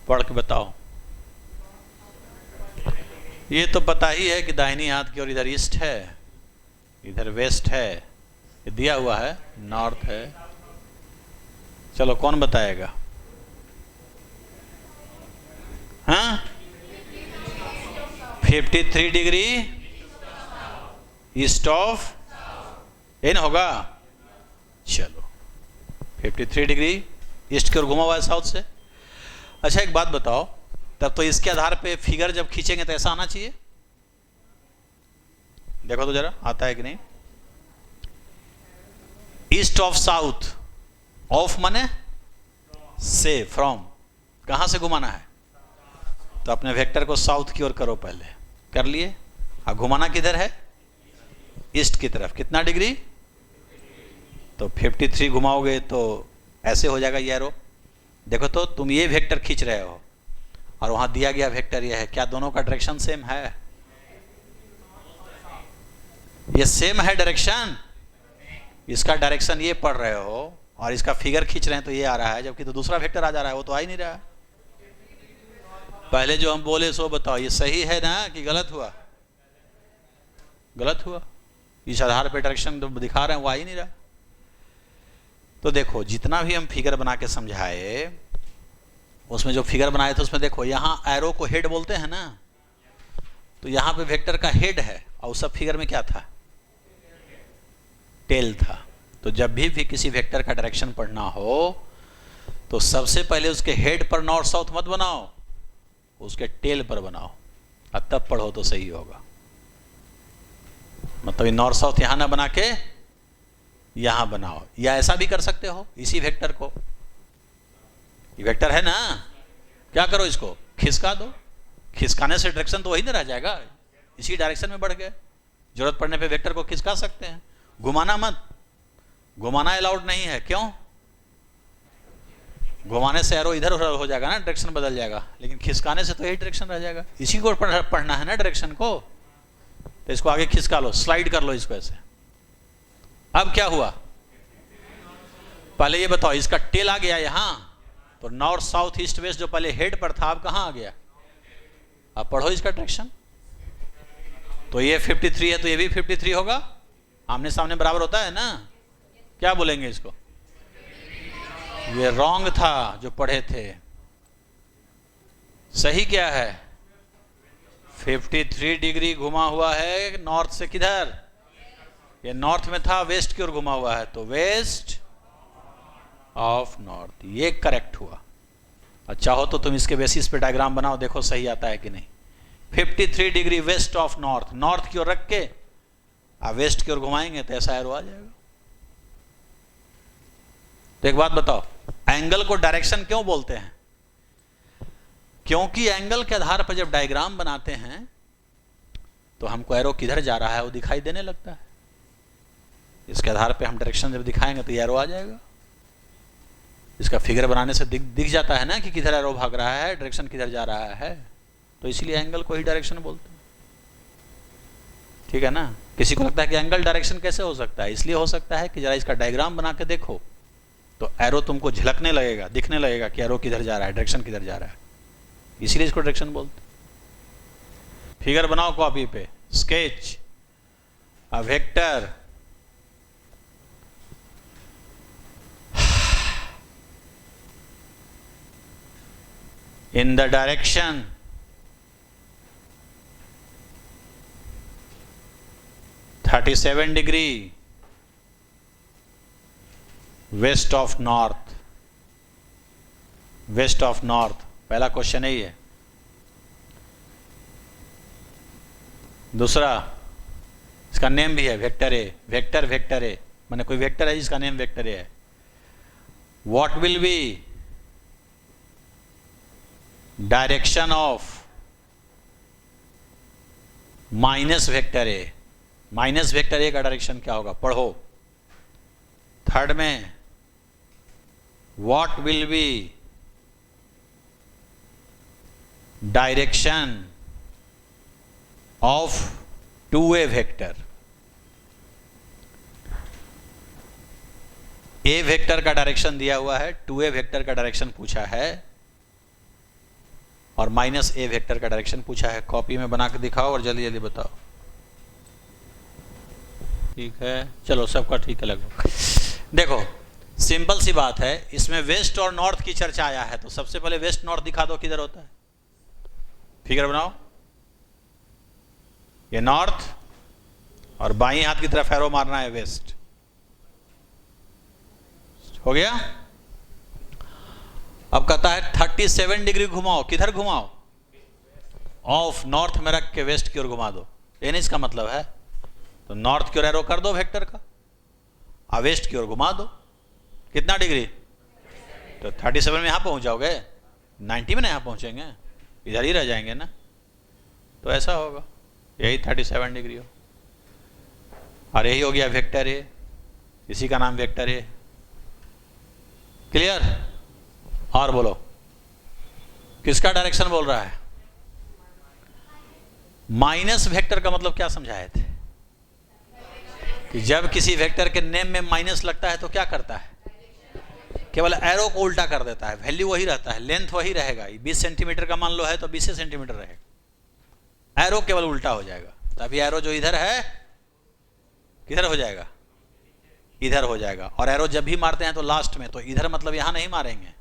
[SPEAKER 1] पढ़ के बताओ। ये तो पता ही है कि दाहिनी हाथ की ओर इधर ईस्ट है, इधर वेस्ट है, ये दिया हुआ है नॉर्थ है। चलो कौन बताएगा? हाँ, 53 डिग्री ईस्ट ऑफ, ये ना होगा। चलो 53 डिग्री ईस्ट की ओर घुमा हुआ है साउथ से। अच्छा एक बात बताओ, तब तो इसके आधार पे फिगर जब खींचेंगे तो ऐसा आना चाहिए। देखो तो जरा आता है कि नहीं। ईस्ट ऑफ साउथ, ऑफ माने से, फ्रॉम, कहां से घुमाना है? तो अपने वेक्टर को साउथ की ओर करो, पहले कर लिए। अब घुमाना किधर है? ईस्ट की तरफ। कितना डिग्री? तो 53 घुमाओगे तो ऐसे हो जाएगा ये एरो। देखो तो तुम ये वेक्टर खींच रहे हो और वहां दिया गया वेक्टर ये है, क्या दोनों का डायरेक्शन सेम है? ये सेम है डायरेक्शन। इसका डायरेक्शन ये पढ़ रहे हो और इसका फिगर खींच रहे हैं तो ये आ रहा है, जबकि तो दूसरा वेक्टर आ जा रहा है, वो तो आ ही नहीं रहा है। पहले जो हम बोले सो बताओ, ये सही है ना कि गलत हुआ? गलत हुआ। इस आधार पे डायरेक्शन दिखा रहे हैं वो आ ही नहीं रहा। तो देखो जितना भी हम फिगर बना के समझाए, उसमें जो फिगर बनाए थे उसमें देखो यहां एरो को हेड बोलते हैं ना, तो यहां पे वेक्टर का हेड है और सब फिगर में क्या था? टेल था। तो जब भी किसी वेक्टर का डायरेक्शन पढ़ना हो तो सबसे पहले उसके हेड पर नॉर्थ साउथ मत बनाओ, उसके टेल पर बनाओ और तब पढ़ो तो सही होगा। मतलब नॉर्थ साउथ यहां ना बना के यहां बनाओ, या ऐसा भी कर सकते हो। इसी वेक्टर को, ये वेक्टर है ना, क्या करो इसको खिसका दो। खिसकाने से डायरेक्शन तो वही ना रह जाएगा, इसी डायरेक्शन में बढ़ गए। जरूरत पड़ने पे वेक्टर को खिसका सकते हैं। घुमाना मत, घुमाना अलाउड नहीं है। क्यों? घुमाने से एरो इधर उधर हो जाएगा ना, डायरेक्शन बदल जाएगा, लेकिन खिसकाने से तो यही डायरेक्शन रह जाएगा। इसी को पढ़ना है ना डायरेक्शन को, तो इसको आगे खिसका लो, स्लाइड कर लो इसको ऐसे। अब क्या हुआ? पहले ये बताओ, इसका टेल आ गया यहां, तो नॉर्थ साउथ ईस्ट वेस्ट जो पहले हेड पर था अब कहां आ गया? अब पढ़ो इसका डायरेक्शन। तो ये 53 है तो ये भी 53 होगा, आमने सामने बराबर होता है ना। क्या बोलेंगे इसको? ये रॉन्ग था जो पढ़े थे। सही क्या है? 53 डिग्री घुमा हुआ है नॉर्थ से किधर? ये नॉर्थ में था, वेस्ट की ओर घुमा हुआ है, तो वेस्ट ऑफ नॉर्थ, ये करेक्ट हुआ। अच्छा हो तो तुम इसके बेसिस पे डायग्राम बनाओ, देखो सही आता है कि नहीं। 53 degree west of north, north की ओर रख के आप वेस्ट की ओर घुमाएंगे तो ऐसा एरो आ जाएगा। तो एक बात बताओ, एंगल को डायरेक्शन क्यों बोलते हैं? क्योंकि एंगल के आधार पर जब डायग्राम बनाते हैं तो हमको एरो किधर जा रहा है वो दिखाई देने लगता है। इसके आधार पे हम डायरेक्शन जब दिखाएंगे तो ये एरो आ जाएगा। इसका फिगर बनाने से दिख जाता है ना कि किधर एरो भाग रहा है, डायरेक्शन किधर जा रहा है। तो इसीलिए एंगल को ही डायरेक्शन बोलते हैं। ठीक है ना। किसी को लगता है कि एंगल डायरेक्शन कैसे हो सकता है? इसलिए हो सकता है कि जरा इसका डायग्राम बना के देखो तो एरो तुमको झलकने लगेगा, दिखने लगेगा कि एरो किधर जा रहा है, डायरेक्शन किधर जा रहा है। इसीलिए इसको डायरेक्शन बोलते हैं। फिगर बनाओ कॉपी पे, sketch a vector in the direction (37 degree west of north). West of north पहला क्वेश्चन यही है। दूसरा, इसका नेम भी है vector A. Vector vector A माने कोई वेक्टर है जिसका नेम वेक्टर ए है। What will be direction of minus vector A? Minus vector A का डायरेक्शन क्या होगा? पढ़ो। थर्ड में, what will be direction of two way vector. A vector का डायरेक्शन दिया हुआ है, टू वे वेक्टर का डायरेक्शन पूछा है, और माइनस ए वेक्टर का डायरेक्शन पूछा है। कॉपी में बना के दिखाओ और जल्दी जल्दी बताओ। ठीक है, चलो सबका ठीक है लगभग। देखो सिंपल सी बात है, इसमें वेस्ट और नॉर्थ की चर्चा आया है, तो सबसे पहले वेस्ट नॉर्थ दिखा दो किधर होता है। फिगर बनाओ, ये नॉर्थ और बाईं हाथ की तरफ एरो मारना है वेस्ट। हो गया। अब कहता है 37 डिग्री घुमाओ, किधर घुमाओ? ऑफ नॉर्थ में रख के वेस्ट की ओर घुमा दो, ये नहीं इसका मतलब है। तो नॉर्थ की ओर एरो कर दो वेक्टर का, और वेस्ट की ओर घुमा दो। कितना डिग्री? तो 37 में यहां पहुंच जाओगे, 90 में ना यहां पहुंचेंगे, इधर ही रह जाएंगे ना। तो ऐसा होगा, यही 37 डिग्री हो, और यही हो गया वेक्टर ए, इसी का नाम वेक्टर ए। क्लियर? और बोलो, किसका डायरेक्शन बोल रहा है? माइनस वेक्टर का मतलब क्या समझाए थे कि जब किसी वेक्टर के नेम में माइनस लगता है तो क्या करता है? केवल एरो को उल्टा कर देता है, वैल्यू वही रहता है, लेंथ वही रहेगा। 20 सेंटीमीटर का मान लो है तो 20 सेंटीमीटर रहेगा, एरो केवल उल्टा हो जाएगा। तभी एरो जो इधर है किधर हो जाएगा? इधर हो जाएगा। और एरो जब भी मारते हैं तो लास्ट में, तो इधर मतलब यहां नहीं मारेंगे।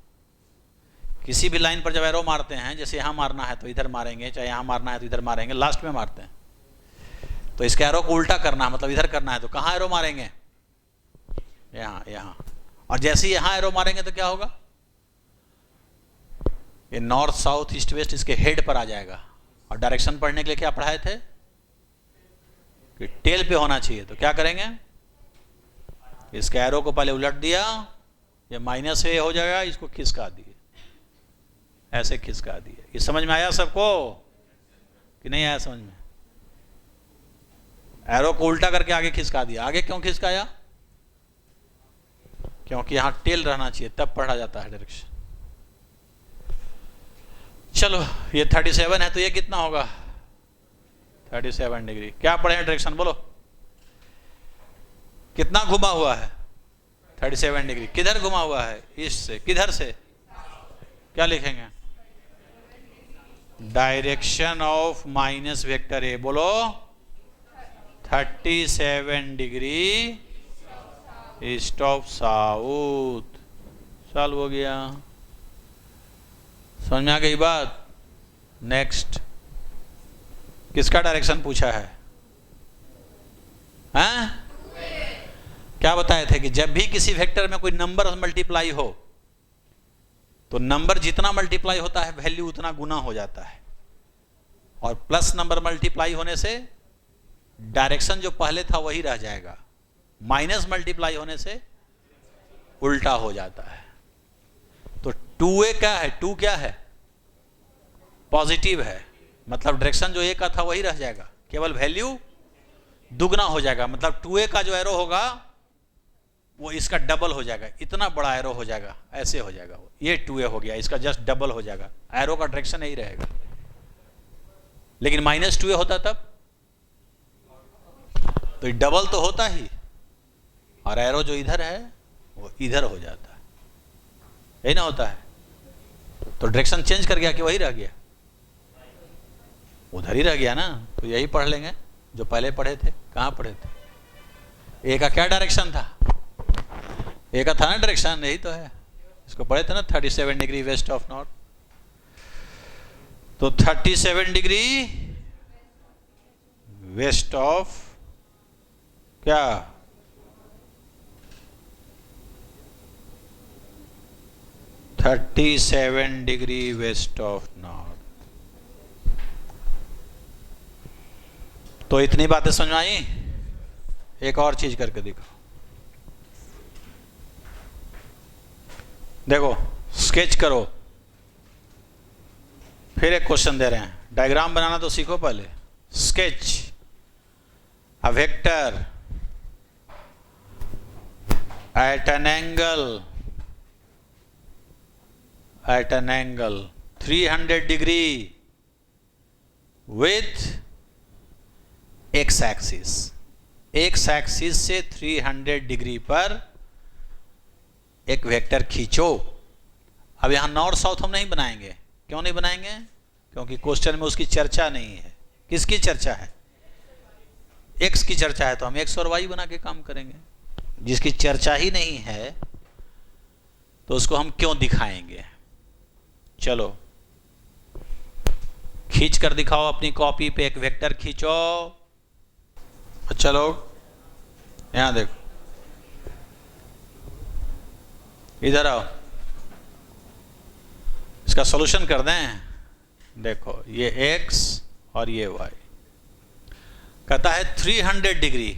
[SPEAKER 1] किसी भी लाइन पर जब एरो मारते हैं, जैसे यहां मारना है तो इधर मारेंगे, चाहे यहां मारना है तो इधर मारेंगे, लास्ट में मारते हैं। तो इसके एरो को उल्टा करना है, मतलब इधर करना है, तो कहां एरो मारेंगे? यहां, यहां। और जैसे ही यहां एरो मारेंगे तो क्या होगा? ये नॉर्थ साउथ ईस्ट वेस्ट इसके हेड पर आ जाएगा। और डायरेक्शन पढ़ने के लिए क्या पढ़ाए थे कि टेल पे होना चाहिए। तो क्या करेंगे? इसके एरो को पहले उलट दिया, ये माइनस ए हो जाएगा, इसको खिसका दिए, ऐसे खिसका दिए। ये समझ में आया सबको कि नहीं आया समझ में? एरो को उल्टा करके आगे खिसका दिया। आगे क्यों खिसकाया? क्योंकि यहां टेल रहना चाहिए, तब पढ़ा जाता है डायरेक्शन। चलो ये 37 है तो ये कितना होगा? 37 डिग्री। क्या पढ़े डायरेक्शन बोलो? कितना घुमा हुआ है? 37 डिग्री। किधर घुमा हुआ है? ईस्ट से। किधर से? क्या लिखेंगे? डायरेक्शन ऑफ माइनस वेक्टर ए, बोलो 37 degree east of south. Solve हो गया। समझ में आ गई बात? नेक्स्ट, किसका डायरेक्शन पूछा है? हैं? क्या बताए थे कि जब भी किसी वेक्टर में कोई नंबर मल्टीप्लाई हो तो नंबर जितना मल्टीप्लाई होता है वैल्यू उतना गुना हो जाता है, और प्लस नंबर मल्टीप्लाई होने से डायरेक्शन जो पहले था वही रह जाएगा, माइनस मल्टीप्लाई होने से उल्टा हो जाता है। तो 2a क्या है? 2 क्या है? पॉजिटिव है, मतलब डायरेक्शन जो a का था वही रह जाएगा, केवल वैल्यू दुगना हो जाएगा। मतलब 2a का जो एरो होगा वो इसका डबल हो जाएगा, इतना बड़ा एरो हो जाएगा, ऐसे हो जाएगा वो। ये 2a हो गया, इसका जस्ट डबल हो जाएगा, एरो का डायरेक्शन यही रहेगा। लेकिन -2a होता तब तो ये डबल तो होता ही, और एरो जो इधर है वो इधर हो जाता है, यही ना होता है। तो डायरेक्शन चेंज कर गया कि वही रह गया? उधर ही रह गया ना। तो यही पढ़ लेंगे जो पहले पढ़े थे। कहाँ पढ़े थे? ए का क्या डायरेक्शन था? ए का था ना डायरेक्शन, यही तो है, इसको पढ़े थे ना, 37 डिग्री वेस्ट ऑफ नॉर्थ। तो 37 डिग्री वेस्ट ऑफ क्या? (37 डिग्री वेस्ट ऑफ नॉर्थ। तो इतनी बातें समझ में आई? एक और चीज करके दिखाओ। देखो स्केच करो, फिर एक क्वेश्चन दे रहे हैं, डायग्राम बनाना तो सीखो पहले। Sketch a vector eight an angle 300 degree with x axis, x axis से 300 डिग्री पर एक वेक्टर खींचो। अब यहां नॉर्थ साउथ हम नहीं बनाएंगे। क्यों नहीं बनाएंगे? क्योंकि क्वेश्चन में उसकी चर्चा नहीं है। किसकी चर्चा है? एक्स की चर्चा है, तो हम एक्स और वाई बना के काम करेंगे। जिसकी चर्चा ही नहीं है तो उसको हम क्यों दिखाएंगे? चलो खींच कर दिखाओ, अपनी कॉपी पे एक वेक्टर खींचो। चलो यहां देखो, इधर आओ, इसका सॉल्यूशन कर दें। देखो ये x और ये y, कहता है 300 डिग्री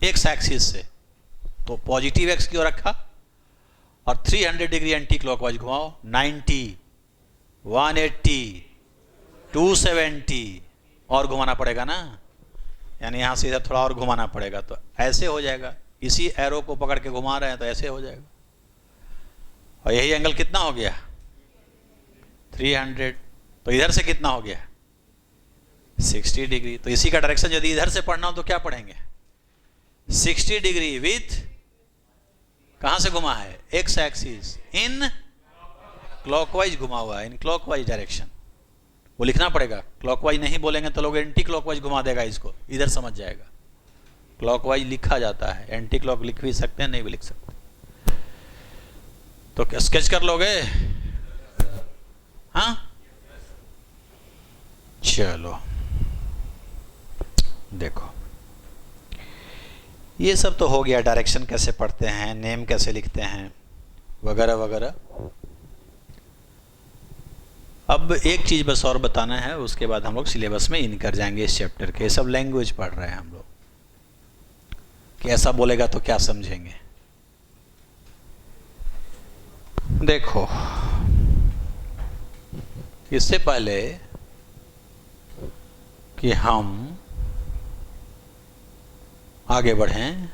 [SPEAKER 1] x एक्सिस से, तो पॉजिटिव x की ओर रखा और 300 डिग्री एंटी क्लॉकवाइज घुमाओ। 90, 180, 270 और घुमाना पड़ेगा ना, यानी यहां से इधर थोड़ा और घुमाना पड़ेगा, तो ऐसे हो जाएगा। इसी एरो को पकड़ के घुमा रहे हैं तो ऐसे हो जाएगा। और यही एंगल कितना हो गया? 300। तो इधर से कितना हो गया? 60 डिग्री। तो इसी का डायरेक्शन यदि इधर से पढ़ना हो तो क्या पढ़ेंगे? 60 डिग्री विथ, कहां से घुमा है? एक्स एक्सिस इन क्लॉकवाइज घुमा हुआ है, इन क्लॉकवाइज डायरेक्शन। वो लिखना पड़ेगा। क्लॉकवाइज नहीं बोलेंगे तो लोग एंटी क्लॉकवाइज घुमा देगा, इसको इधर समझ जाएगा। क्लॉकवाइज लिखा जाता है, एंटी क्लॉक लिख भी सकते हैं, नहीं भी लिख सकते। तो स्केच कर लोगे? हाँ चलो देखो, ये सब तो हो गया, डायरेक्शन कैसे पढ़ते हैं, नेम कैसे लिखते हैं, वगैरह वगैरह। अब एक चीज बस और बताना है, उसके बाद हम लोग सिलेबस में इन कर जाएंगे इस चैप्टर के। सब लैंग्वेज पढ़ रहे हैं हम लोग, कि ऐसा बोलेगा तो क्या समझेंगे। देखो इससे पहले कि हम आगे बढ़ें,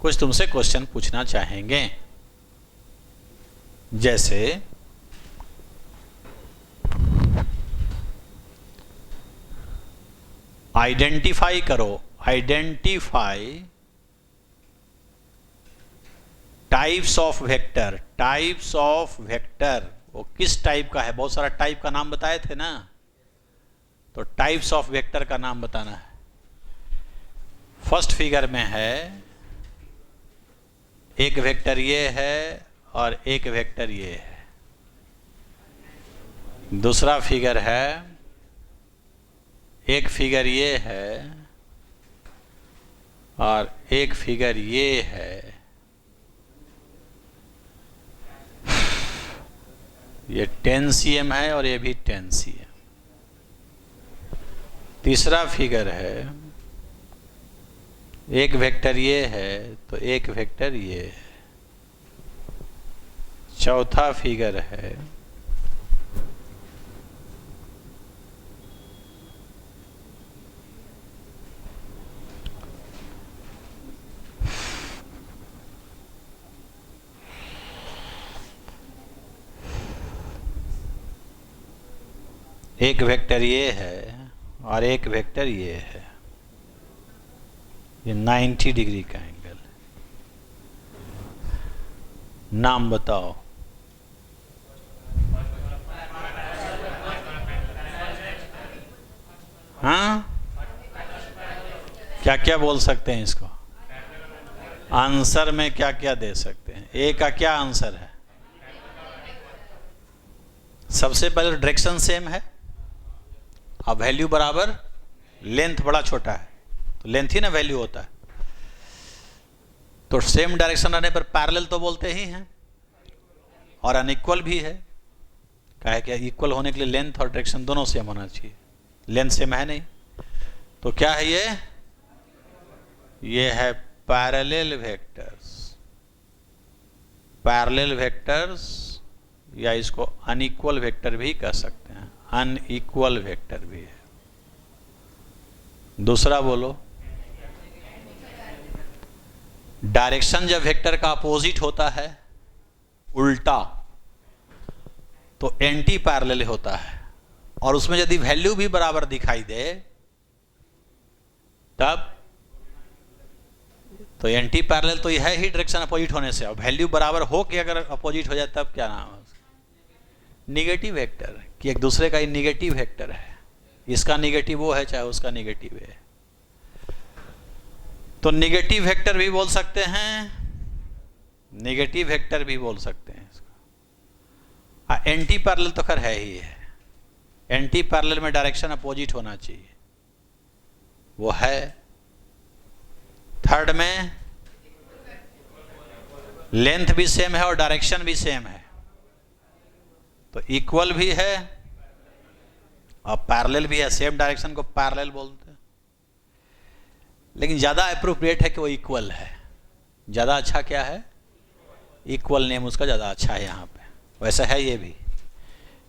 [SPEAKER 1] कुछ तुमसे क्वेश्चन पूछना चाहेंगे। जैसे आइडेंटिफाई करो, identify types of vector. Types of vector, वो किस टाइप का है? बहुत सारा टाइप का नाम बताए थे ना, तो टाइप्स ऑफ वेक्टर का नाम बताना है। फर्स्ट फिगर में है एक वेक्टर ये है और एक वेक्टर ये है। दूसरा फिगर है, एक फिगर ये है और एक फिगर ये है। ये 10 cm है और ये भी 10 cm। तीसरा फिगर है, एक वेक्टर ये है तो एक वेक्टर ये है। चौथा फिगर है, एक वेक्टर ये है और एक वेक्टर ये है। ये 90 डिग्री का एंगल है। नाम बताओ। हाँ क्या क्या बोल सकते हैं इसको? आंसर में क्या क्या दे सकते हैं? ए का क्या आंसर है? सबसे पहले डायरेक्शन सेम है, अब वैल्यू बराबर, लेंथ बड़ा छोटा है तो लेंथ ही ना वैल्यू होता है। तो सेम डायरेक्शन रहने पर पैरेलल तो बोलते ही हैं, और अनइक्वल भी है। क्या है? क्या इक्वल होने के लिए लेंथ और डायरेक्शन दोनों सेम होना चाहिए। लेंथ सेम है नहीं, तो क्या है ये है पैरेलल वेक्टर्स। पैरेलल वेक्टर्स, या इसको अनइक्वल वेक्टर भी कह सकते हैं, अनइक्वल वेक्टर भी है। दूसरा बोलो। डायरेक्शन जब वेक्टर का अपोजिट होता है, उल्टा, तो एंटी पैरेलल होता है। और उसमें यदि वैल्यू भी बराबर दिखाई दे तब तो एंटी पैरेलल तो यह है ही डायरेक्शन अपोजिट होने से, और वैल्यू बराबर हो के अगर अपोजिट हो जाए तब क्या नाम है? निगेटिव वेक्टर, कि एक दूसरे का ही निगेटिव वेक्टर है, इसका निगेटिव वो है चाहे उसका निगेटिव है। तो निगेटिव वेक्टर भी बोल सकते हैं, निगेटिव वेक्टर भी बोल सकते हैं इसको। एंटी पैरेलल तो खैर है ही है, एंटी पैरेलल में डायरेक्शन अपोजिट होना चाहिए, वो है। थर्ड में लेंथ भी सेम है और डायरेक्शन भी सेम है, तो इक्वल भी है और पैरेलल भी है। सेम डायरेक्शन को पैरेलल बोलते हैं, लेकिन ज्यादा अप्रोप्रिएट है कि वो इक्वल है। ज्यादा अच्छा क्या है? इक्वल नेम उसका ज्यादा अच्छा है यहां पे। वैसे है ये भी,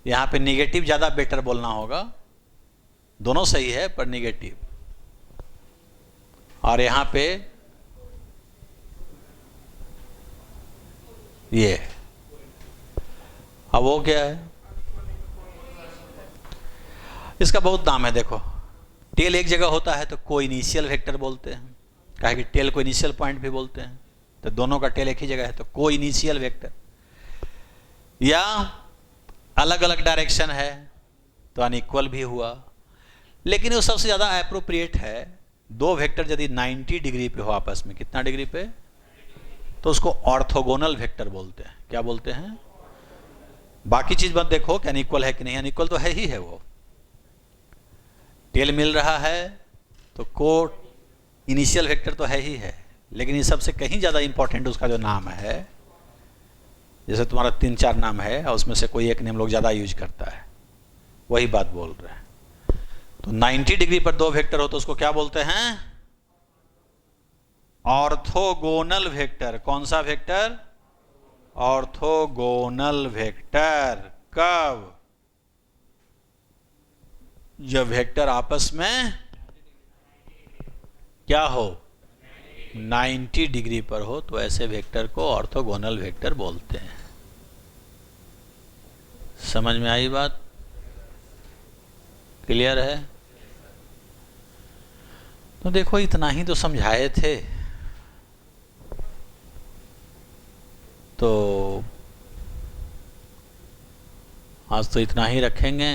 [SPEAKER 1] यहां पे निगेटिव ज्यादा बेटर बोलना होगा। दोनों सही है पर निगेटिव, और यहां पे ये, अब वो क्या है? इसका बहुत नाम है। देखो, टेल एक जगह होता है तो को इनिशियल वेक्टर बोलते हैं, कहे कि टेल को इनिशियल पॉइंट भी बोलते हैं, तो दोनों का टेल एक ही जगह है तो को इनिशियल वेक्टर। या अलग अलग डायरेक्शन है तो अनइक्वल भी हुआ। लेकिन वो सबसे ज्यादा एप्रोप्रिएट है, दो वेक्टर यदि 90 डिग्री पे हो आपस में, कितना डिग्री पे? तो उसको ऑर्थोगोनल वेक्टर बोलते हैं। क्या बोलते हैं? बाकी चीज मत देखो कि अनइक्वल है कि नहीं, अनइक्वल तो है ही है। वो टेल मिल रहा है तो को इनिशियल वेक्टर तो है ही है, लेकिन ये सबसे कहीं ज्यादा इंपॉर्टेंट उसका जो नाम है, जैसे तुम्हारा 3-4 नाम है और उसमें से कोई एक नेम लोग ज्यादा यूज करता है, वही बात बोल रहे हैं। तो 90 डिग्री पर दो वेक्टर हो तो उसको क्या बोलते हैं? Orthogonal vector. कौन सा वेक्टर? Orthogonal vector. कब? जब वेक्टर आपस में क्या हो? 90 डिग्री पर हो, तो ऐसे वेक्टर को ऑर्थोगोनल वेक्टर बोलते हैं। समझ में आई बात? क्लियर है? तो देखो, इतना ही तो समझाए थे, तो आज तो इतना ही रखेंगे।